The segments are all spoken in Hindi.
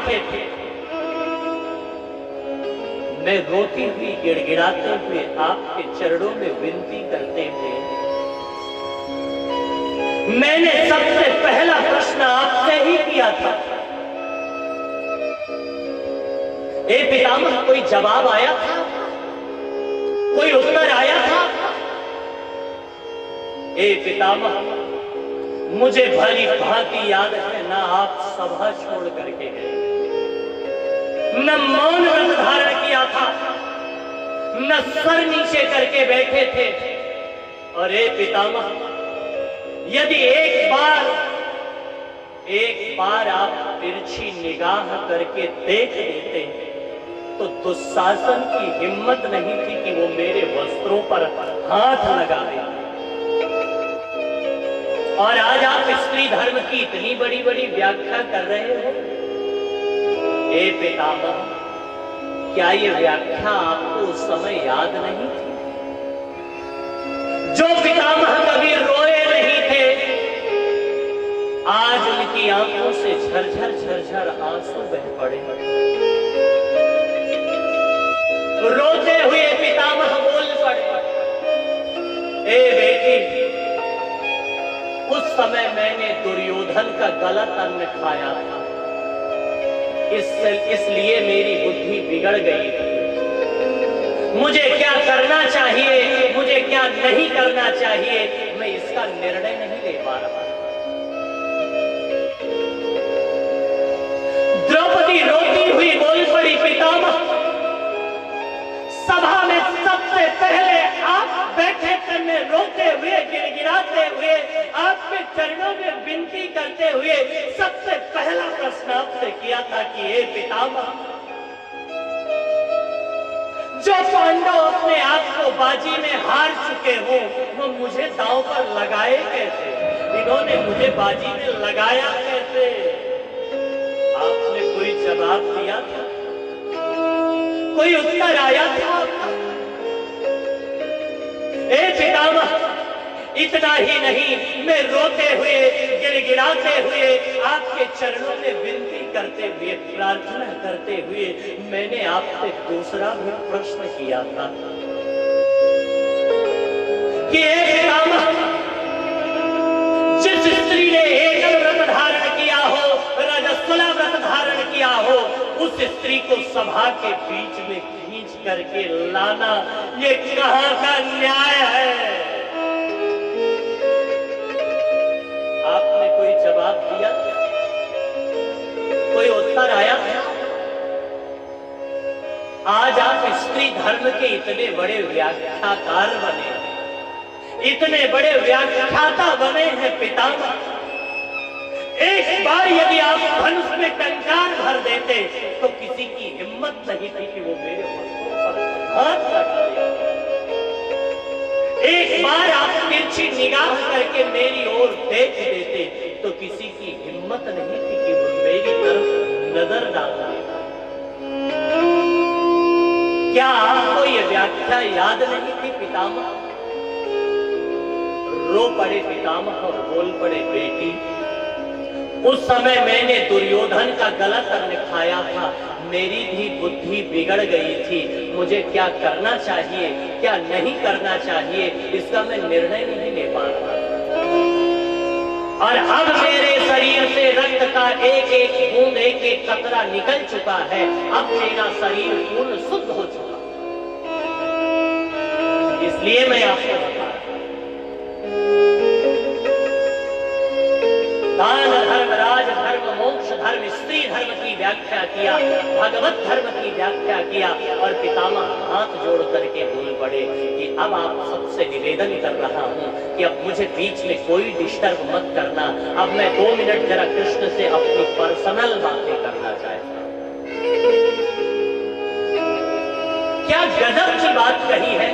बैठे थे, मैं रोती हुई गिड़गिड़ाते हुए आपके चरणों में विनती करते हुए मैंने सबसे पहला प्रश्न आपसे ही किया था, ए पितामह कोई जवाब आया था, कोई उत्तर आया था? ए पितामह मुझे भली भांति याद है, ना आप सभा छोड़ करके गए, न मौन व्रत धारण किया था, न सर नीचे करके बैठे थे। और ए पितामह यदि एक बार आप तिरछी निगाह करके देख लेते तो दुशासन की हिम्मत नहीं थी कि वो मेरे वस्त्रों पर हाथ लगा दे। और आज आप स्त्री धर्म की इतनी बड़ी बड़ी व्याख्या कर रहे हो। ए पितामह क्या ये व्याख्या आपको उस समय याद नहीं थी? जो पितामह कभी रोए नहीं थे, आज उनकी आंखों से झरझर झरझर आंसू बह पड़े। रोते हुए पितामह बोल पड़े, ए बेटी उस समय मैंने दुर्योधन का गलत अन्न खाया था, इसलिए मेरी बुद्धि बिगड़ गई थी। मुझे क्या करना चाहिए, मुझे क्या नहीं करना चाहिए, मैं इसका निर्णय नहीं ले पा रहा। द्रौपदी रोती हुई बोल पड़ी, पितामह सभा में सबसे पहले आप बैठे थे, मैं रोते हुए गिड़गिड़ाते हुए आपके चरणों में विनती करते हुए सबसे पहला प्रश्न आपसे किया था कि हे पितामह जो पांडव अपने आप को बाजी में हार चुके हो वो मुझे दांव पर लगाए कैसे? इन्होंने मुझे बाजी में लगाया कैसे? आपने कोई जवाब दिया था? कोई उत्तर आया था? ए पितामह इतना ही नहीं, मैं रोते हुए गिड़गिड़ाते हुए आपके चरणों में विनती करते हुए प्रार्थना करते हुए मैंने आपसे दूसरा भी प्रश्न किया था कि हे पितामह जिस स्त्री ने एकल व्रत धारण किया हो, रजस्वला व्रत धारण किया हो, उस स्त्री को सभा के बीच में खींच करके लाना ये कहां का न्याय है? आपने कोई जवाब दिया? कोई उत्तर आया? आज आप स्त्री धर्म के इतने बड़े व्याख्याकार बने, इतने बड़े व्याख्याता बने हैं पितामह। एक बार यदि आप धनुष में टंकार भर देते तो किसी की हिम्मत नहीं थी कि वो मेरे वस्त्रों पर हाथ लगा दे। एक बार आप तिरछी निगाह करके मेरी ओर देख देते तो किसी की हिम्मत नहीं थी कि वो मेरी तरफ नजर डाल दे। क्या आपको ये व्याख्या याद नहीं थी पितामह? रो पड़े पितामह और बोल पड़े, बेटी उस समय मैंने दुर्योधन का गलत अन्न खाया था, मेरी भी बुद्धि बिगड़ गई थी, मुझे क्या करना चाहिए क्या नहीं करना चाहिए इसका मैं निर्णय नहीं ले पा रहा। और अब मेरे शरीर से रक्त का एक एक बूंद एक एक कतरा निकल चुका है, अब मेरा शरीर पूर्ण शुद्ध हो चुका, इसलिए मैं आपको बता रहा हूं। दान धर्म, राज धर्म, मोक्ष धर्म, स्त्री धर्म की व्याख्या किया, भगवत धर्म की व्याख्या किया और पितामह हाथ जोड़ करके बोल पड़े कि अब आप सबसे निवेदन कर रहा हूं कि अब मुझे बीच में कोई डिस्टर्ब मत करना, अब मैं 2 मिनट जरा कृष्ण से अपनी पर्सनल बातें करना चाहता हूं। क्या गजब की बात कही है।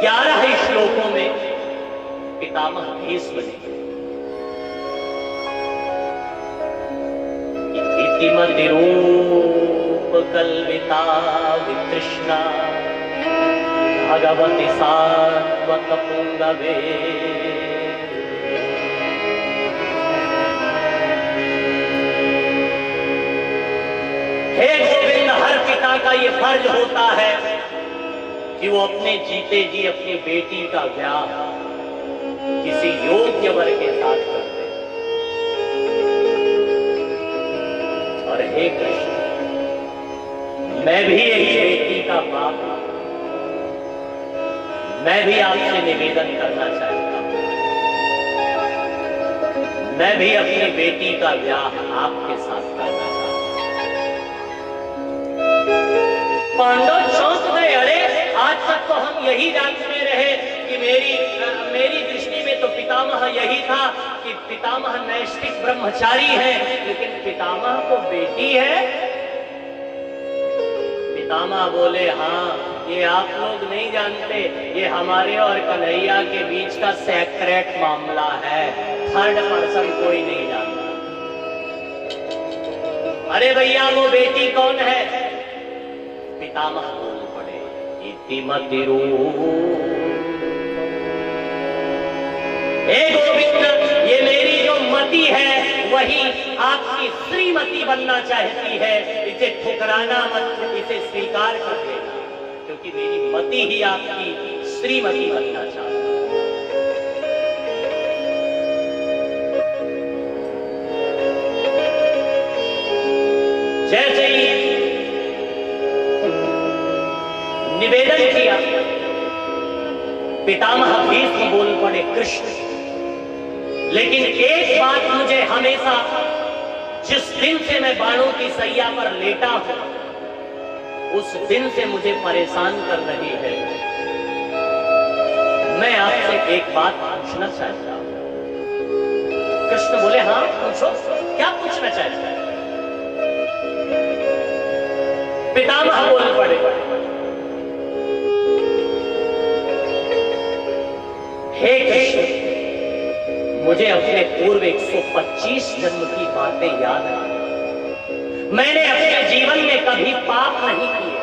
11 श्लोकों में पितामह भीष्म ने इतिमतिरूप कल्पिता वितृष्णा भगवति सात्वत पुंगवे का ये फर्ज होता है कि वो अपने जीते जी अपनी बेटी का ब्याह किसी योग्य वर के साथ करते। और हे कृष्ण, मैं भी एक बेटी का बाप हूं, मैं भी आपसे निवेदन करना चाहता हूं, मैं भी अपनी बेटी का ब्याह आपके साथ करना चाहता हूं। पांडव चौंक गए। अरे आज तक तो हम यही जानते रहे कि मेरी दृष्टि में तो पितामह यही था कि पितामह नैष्ठिक ब्रह्मचारी है, लेकिन पितामह को बेटी है। पितामह बोले, हाँ, ये आप लोग नहीं जानते, ये हमारे और कन्हैया के बीच का सेक्रेट मामला है, थर्ड पर्सन कोई नहीं जानता। अरे भैया, वो बेटी कौन है? पितामह बोल पड़े, इतिमतिरू। हे गोविंद, ये मेरी जो मति है वही आपकी श्रीमती बनना चाहती है। इसे ठुकराना मत, इसे स्वीकार कर लेना, क्योंकि मेरी मति ही आपकी श्रीमती बनना चाहती है। जैसे ही निवेदन किया, पितामह भीष्म बोल पड़े, कृष्ण, लेकिन एक बात मुझे हमेशा, जिस दिन से मैं बाणों की सैया पर लेटा हूं, उस दिन से मुझे परेशान कर रही है। मैं आपसे एक बात पूछना चाहता हूं। कृष्ण बोले, हाँ पूछो, क्या पूछना चाहता है? पितामह बोल पड़े, हे कृष्ण, मुझे अपने पूर्व 125 जन्म की बातें याद आ। मैंने अपने जीवन में कभी पाप नहीं किए।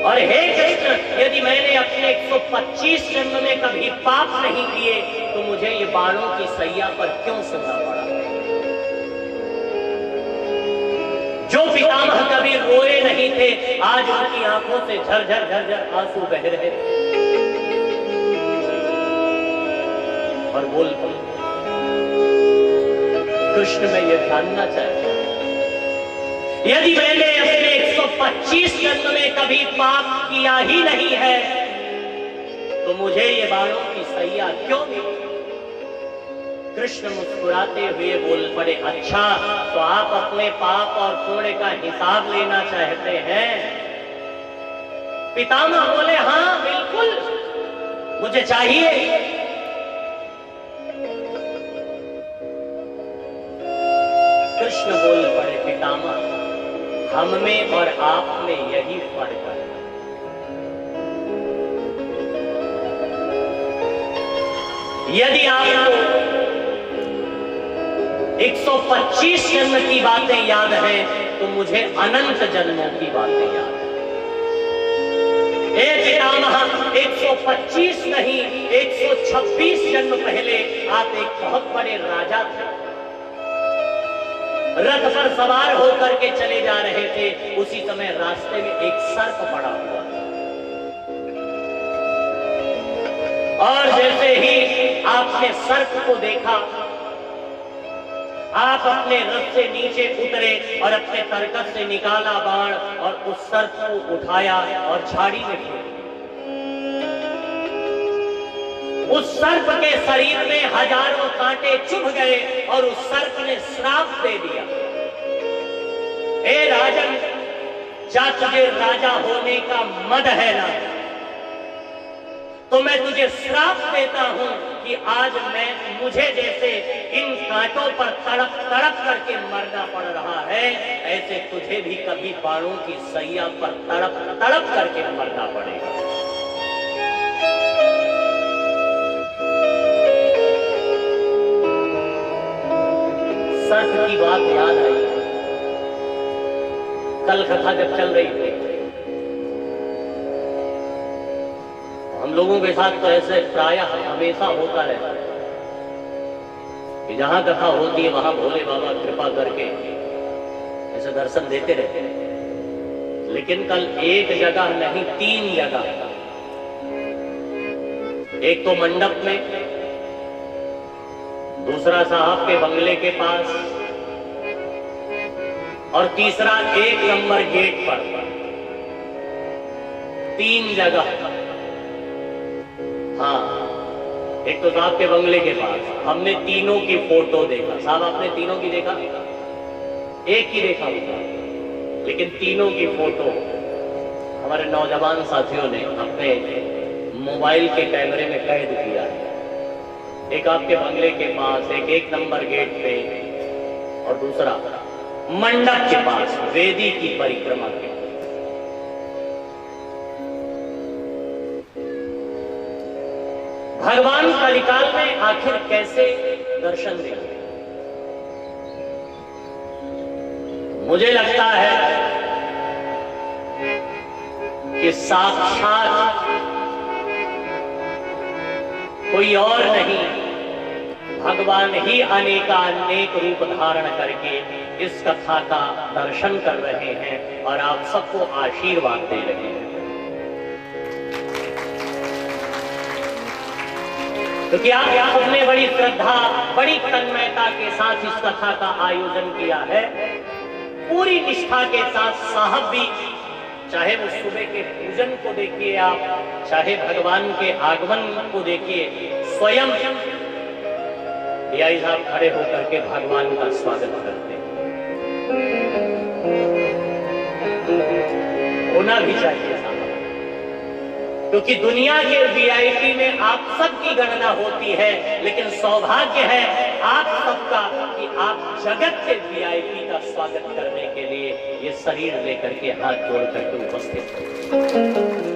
और हे कृष्ण, यदि मैंने अपने 125 जन्म में कभी पाप नहीं किए, तो मुझे ये बाणों की सैया पर क्यों सुनना पड़ा? जो पितामह कभी रोए नहीं थे, आज उनकी आंखों से झरझर झरझर आंसू बह रहे थे। और बोल पड़े, कृष्ण, मैं ये जानना चाहता हूं, यदि मैंने अपने 125 जन्म में कभी पाप किया ही नहीं है, तो मुझे ये बाणों की सैया क्यों मिली? कृष्ण मुस्कुराते हुए बोल पड़े, अच्छा, तो आप अपने पाप और पुण्य का हिसाब लेना चाहते हैं? पितामह बोले, हाँ बिल्कुल, मुझे चाहिए। कृष्ण बोल पड़े, पितामह, हम में और आप में यही फर्क है। यदि आपको 125 जन्म की बातें याद हैं, तो मुझे अनंत जन्मों की बातें याद हैं। एक पितामह, 125 नहीं, 126 जन्म पहले आप एक बहुत बड़े राजा थे। रथ पर सवार होकर के चले जा रहे थे, उसी समय रास्ते में एक सर्प पड़ा हुआ था। और जैसे ही आपने सर्प को देखा, आप अपने रथ से नीचे उतरे और अपने तरकस से निकाला बाण और उस सर्प को उठाया और झाड़ी में फेंक। उस सर्प के शरीर में हजारों कांटे चुभ गए और उस सर्प ने श्राप दे दिया, हे राजन, क्या तुझे राजा होने का मद है ना, तो मैं तुझे श्राप देता हूं कि आज मुझे जैसे इन कांटों पर तड़प तड़प करके मरना पड़ रहा है, ऐसे तुझे भी कभी बाणों की सैया पर तड़प तड़प करके मरना पड़ेगा। सर्प की बात याद आई। कल कथा जब चल रही थी, हम लोगों के साथ तो ऐसे प्रायः हमेशा होता रहता है कि जहां कथा होती है वहां भोले बाबा कृपा करके ऐसे दर्शन देते रहते हैं। लेकिन कल एक जगह नहीं 3 जगह, एक तो मंडप में, दूसरा साहब के बंगले के पास, और तीसरा 1 नंबर गेट पर। 3 जगह। हाँ, एक तो साहब के बंगले के पास हमने तीनों की फोटो देखा। साहब आपने तीनों की देखा? एक ही देखा होगा, लेकिन तीनों की फोटो हमारे नौजवान साथियों ने अपने मोबाइल के कैमरे में कैद किया है। एक आपके बंगले के पास, एक 1 नंबर गेट पे, और दूसरा मंडप के पास वेदी की परिक्रमा के। भगवान कलिकाल में आखिर कैसे दर्शन देंगे? मुझे लगता है कि साक्षात कोई और नहीं, भगवान ही अनेकानेक रूप धारण करके इस कथा का दर्शन कर रहे हैं और आप सबको आशीर्वाद दे रहे हैं। क्योंकि आपने बड़ी श्रद्धा, बड़ी तन्मयता के साथ इस कथा का आयोजन किया है। पूरी निष्ठा के साथ साहब भी, चाहे वो सुबह के पूजन को देखिए आप, चाहे भगवान के आगमन को देखिए, स्वयं डीआई साहब खड़े होकर के भगवान का स्वागत करते होना भी चाहिए साहब। क्योंकि दुनिया के वीआईपी में आप सबकी गणना होती है, लेकिन सौभाग्य है आप सबका कि आप जगत के वीआईपी का स्वागत करने के लिए ये शरीर लेकर के हाथ जोड़ करके उपस्थित हैं।